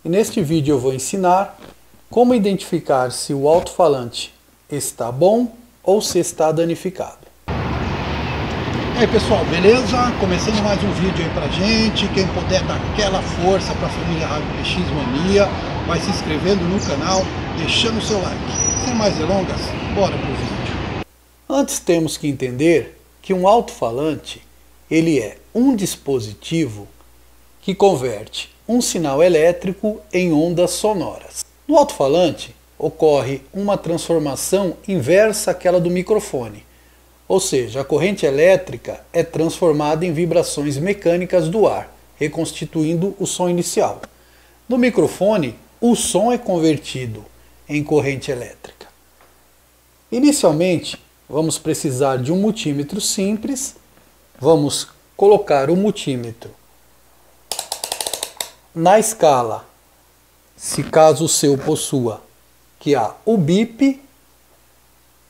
e neste vídeo eu vou ensinar como identificar se o alto-falante está bom ou se está danificado. E aí pessoal, beleza? Começando mais um vídeo aí pra gente. Quem puder dar aquela força para a família Rádio PX Mania, vai se inscrevendo no canal, deixando o seu like. Sem mais delongas, bora pro vídeo. Antes temos que entender que um alto-falante ele é um dispositivo que converte um sinal elétrico em ondas sonoras. No alto-falante ocorre uma transformação inversa àquela do microfone, ou seja, a corrente elétrica é transformada em vibrações mecânicas do ar, reconstituindo o som inicial. No microfone, o som é convertido em corrente elétrica. Inicialmente, vamos precisar de um multímetro simples. Vamos colocar o multímetro na escala, se caso o seu possua, que há o bip,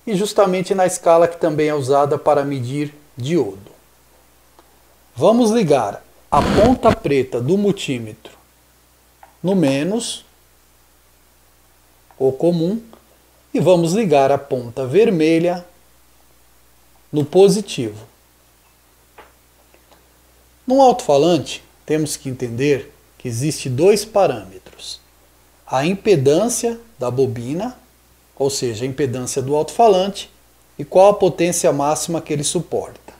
e justamente na escala que também é usada para medir diodo. Vamos ligar a ponta preta do multímetro no menos, ou comum, e vamos ligar a ponta vermelha no positivo. No alto-falante, temos que entender que existe dois parâmetros: a impedância da bobina, ou seja, a impedância do alto-falante, e qual a potência máxima que ele suporta.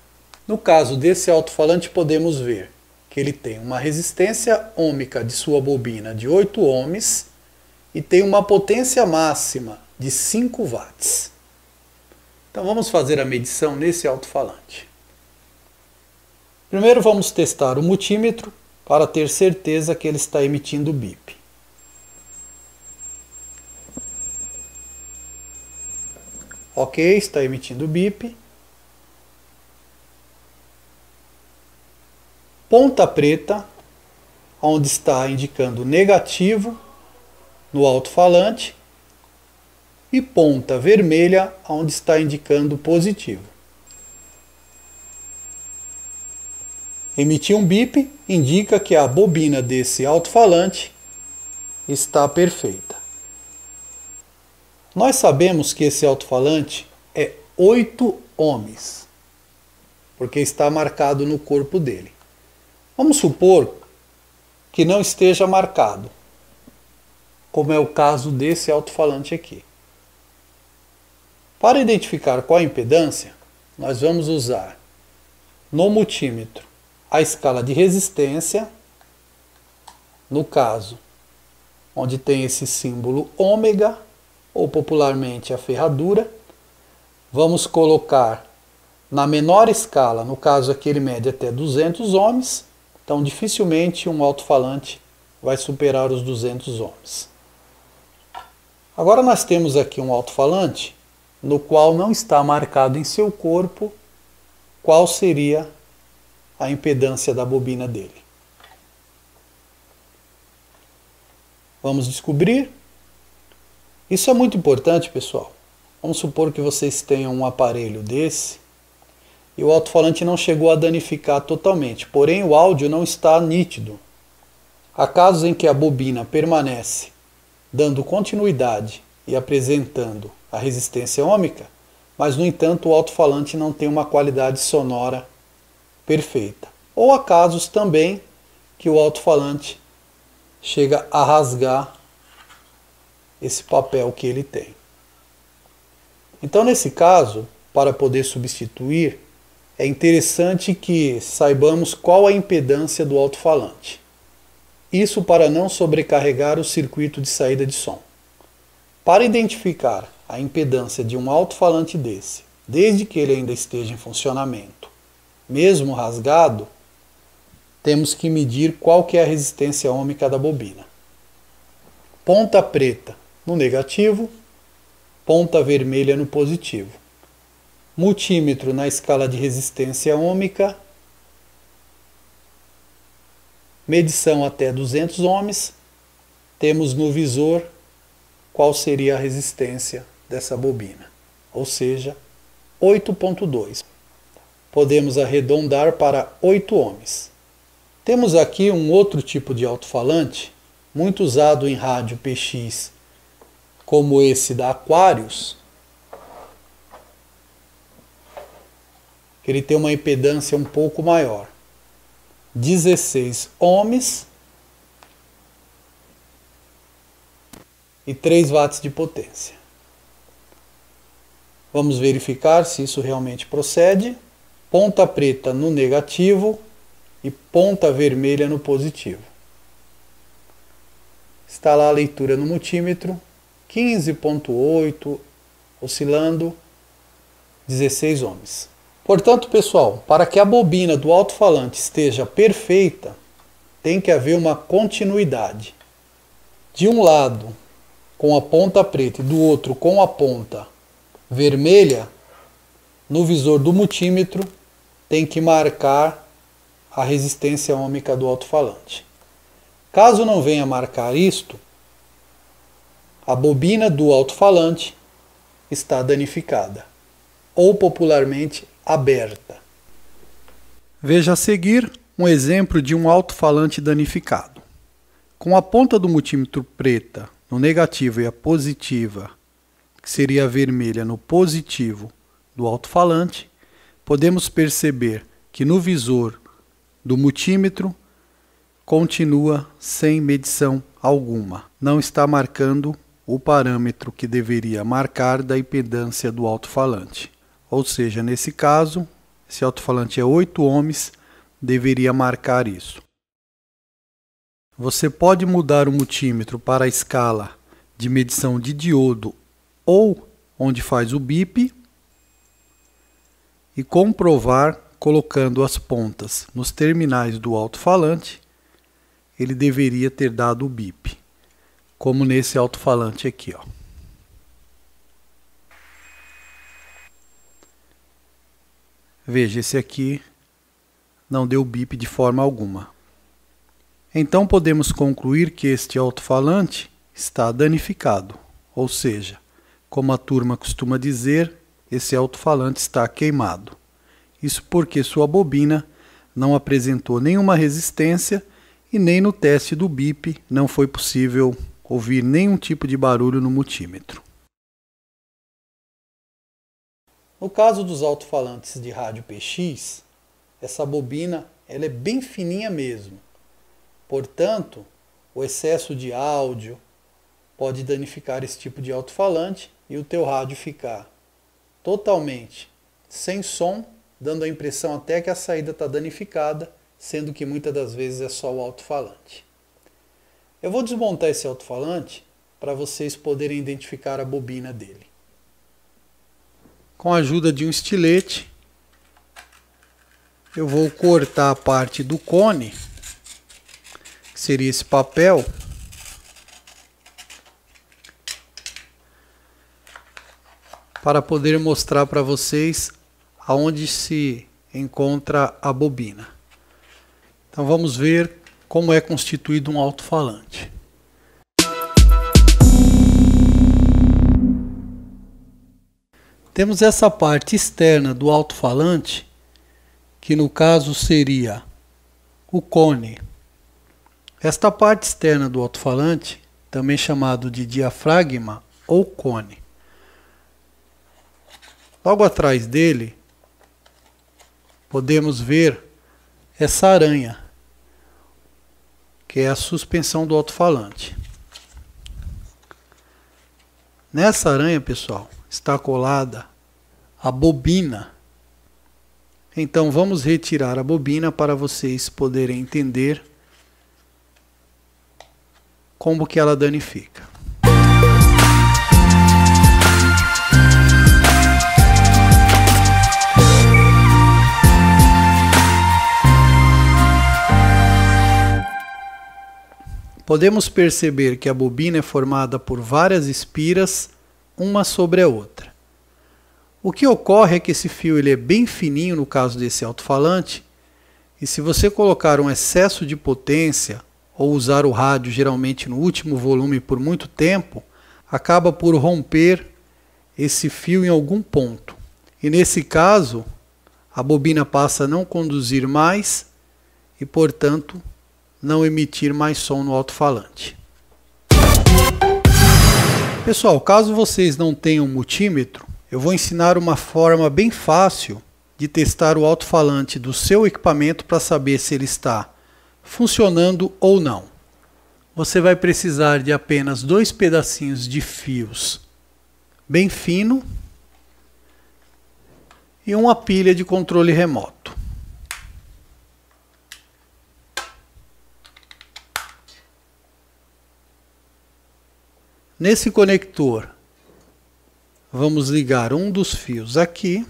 No caso desse alto-falante, podemos ver que ele tem uma resistência ôhmica de sua bobina de 8 ohms e tem uma potência máxima de 5 watts. Então vamos fazer a medição nesse alto-falante. Primeiro vamos testar o multímetro para ter certeza que ele está emitindo bip. Ok, está emitindo bip. Ponta preta, onde está indicando negativo no alto-falante, e ponta vermelha, onde está indicando positivo. Emitir um bip indica que a bobina desse alto-falante está perfeita. Nós sabemos que esse alto-falante é 8 ohms, porque está marcado no corpo dele. Vamos supor que não esteja marcado, como é o caso desse alto-falante aqui. Para identificar qual a impedância, nós vamos usar no multímetro a escala de resistência, no caso, onde tem esse símbolo ômega, ou popularmente a ferradura. Vamos colocar na menor escala, no caso aqui ele mede até 200 ohms, então dificilmente um alto-falante vai superar os 200 ohms. Agora nós temos aqui um alto-falante no qual não está marcado em seu corpo qual seria a impedância da bobina dele. Vamos descobrir. Isso é muito importante, pessoal. Vamos supor que vocês tenham um aparelho desse e o alto-falante não chegou a danificar totalmente, porém o áudio não está nítido. Há casos em que a bobina permanece dando continuidade e apresentando a resistência ôhmica, mas no entanto o alto-falante não tem uma qualidade sonora perfeita. Ou há casos também que o alto-falante chega a rasgar esse papel que ele tem. Então, nesse caso, para poder substituir, é interessante que saibamos qual a impedância do alto-falante. Isso para não sobrecarregar o circuito de saída de som. Para identificar a impedância de um alto-falante desse, desde que ele ainda esteja em funcionamento, mesmo rasgado, temos que medir qual que é a resistência ôhmica da bobina. Ponta preta no negativo, ponta vermelha no positivo. Multímetro na escala de resistência ôhmica, medição até 200 ohms, temos no visor qual seria a resistência dessa bobina, ou seja, 8.2. Podemos arredondar para 8 ohms. Temos aqui um outro tipo de alto-falante muito usado em rádio PX, como esse da Aquarius, ele tem uma impedância um pouco maior. 16 ohms e 3 watts de potência. Vamos verificar se isso realmente procede. Ponta preta no negativo e ponta vermelha no positivo. Está lá a leitura no multímetro, 15.8, oscilando 16 ohms. Portanto, pessoal, para que a bobina do alto-falante esteja perfeita, tem que haver uma continuidade. De um lado com a ponta preta e do outro com a ponta vermelha, no visor do multímetro tem que marcar a resistência ôhmica do alto-falante. Caso não venha marcar isto, a bobina do alto-falante está danificada, ou popularmente aberta. Veja a seguir um exemplo de um alto-falante danificado. Com a ponta do multímetro preta no negativo e a positiva, que seria a vermelha no positivo do alto-falante, podemos perceber que no visor do multímetro continua sem medição alguma. Não está marcando o parâmetro que deveria marcar da impedância do alto-falante. Ou seja, nesse caso, se o alto-falante é 8 ohms, deveria marcar isso. Você pode mudar o multímetro para a escala de medição de diodo ou onde faz o bip e comprovar colocando as pontas nos terminais do alto-falante, ele deveria ter dado o bip, como nesse alto-falante aqui, ó. Veja, esse aqui não deu bip de forma alguma. Então podemos concluir que este alto-falante está danificado, ou seja, como a turma costuma dizer, esse alto-falante está queimado. Isso porque sua bobina não apresentou nenhuma resistência e nem no teste do bip não foi possível ouvir nenhum tipo de barulho no multímetro. No caso dos alto-falantes de rádio PX, essa bobina ela é bem fininha mesmo. Portanto, o excesso de áudio pode danificar esse tipo de alto-falante e o teu rádio ficar totalmente sem som, dando a impressão até que a saída está danificada, sendo que muitas das vezes é só o alto-falante. Eu vou desmontar esse alto-falante para vocês poderem identificar a bobina dele. Com a ajuda de um estilete, eu vou cortar a parte do cone, que seria esse papel, para poder mostrar para vocês aonde se encontra a bobina. Então vamos ver como é constituído um alto-falante. Temos essa parte externa do alto-falante, que no caso seria o cone. Esta parte externa do alto-falante, também chamado de diafragma ou cone. Logo atrás dele, podemos ver essa aranha, que é a suspensão do alto-falante. Nessa aranha, pessoal, está colada a bobina. Então vamos retirar a bobina para vocês poderem entender como que ela danifica. Podemos perceber que a bobina é formada por várias espiras, uma sobre a outra. O que ocorre é que esse fio ele é bem fininho no caso desse alto-falante, e se você colocar um excesso de potência ou usar o rádio geralmente no último volume por muito tempo, acaba por romper esse fio em algum ponto. E nesse caso, a bobina passa a não conduzir mais e, portanto, não emitir mais som no alto-falante. Pessoal, caso vocês não tenham multímetro, eu vou ensinar uma forma bem fácil de testar o alto-falante do seu equipamento para saber se ele está funcionando ou não. Você vai precisar de apenas 2 pedacinhos de fios bem fino e uma pilha de controle remoto. Nesse conector, vamos ligar um dos fios aqui.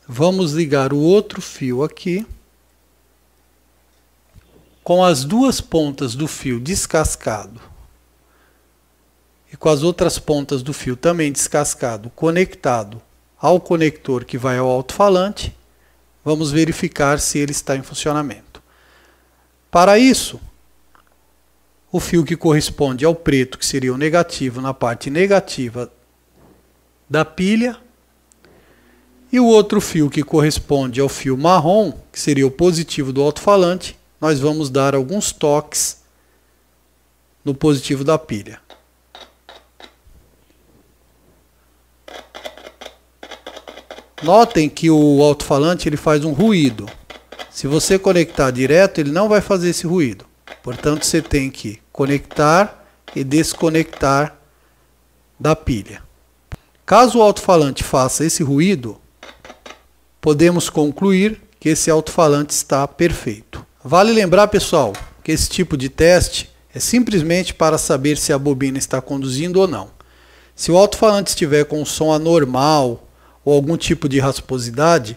Vamos ligar o outro fio aqui. Com as 2 pontas do fio descascado e com as outras pontas do fio também descascado, conectado ao conector que vai ao alto-falante, vamos verificar se ele está em funcionamento. Para isso, o fio que corresponde ao preto, que seria o negativo, na parte negativa da pilha, e o outro fio que corresponde ao fio marrom, que seria o positivo do alto-falante, nós vamos dar alguns toques no positivo da pilha. Notem que o alto-falante ele faz um ruído. Se você conectar direto, ele não vai fazer esse ruído. Portanto, você tem que conectar e desconectar da pilha. Caso o alto-falante faça esse ruído, podemos concluir que esse alto-falante está perfeito. Vale lembrar, pessoal, que esse tipo de teste é simplesmente para saber se a bobina está conduzindo ou não. Se o alto-falante estiver com um som anormal ou algum tipo de rasposidade,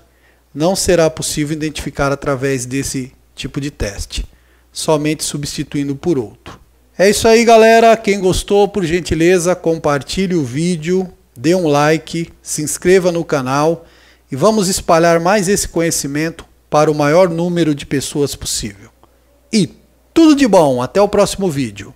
não será possível identificar através desse tipo de teste, somente substituindo por outro. É isso aí, galera. Quem gostou, por gentileza, compartilhe o vídeo, dê um like, se inscreva no canal e vamos espalhar mais esse conhecimento para o maior número de pessoas possível. E tudo de bom, até o próximo vídeo.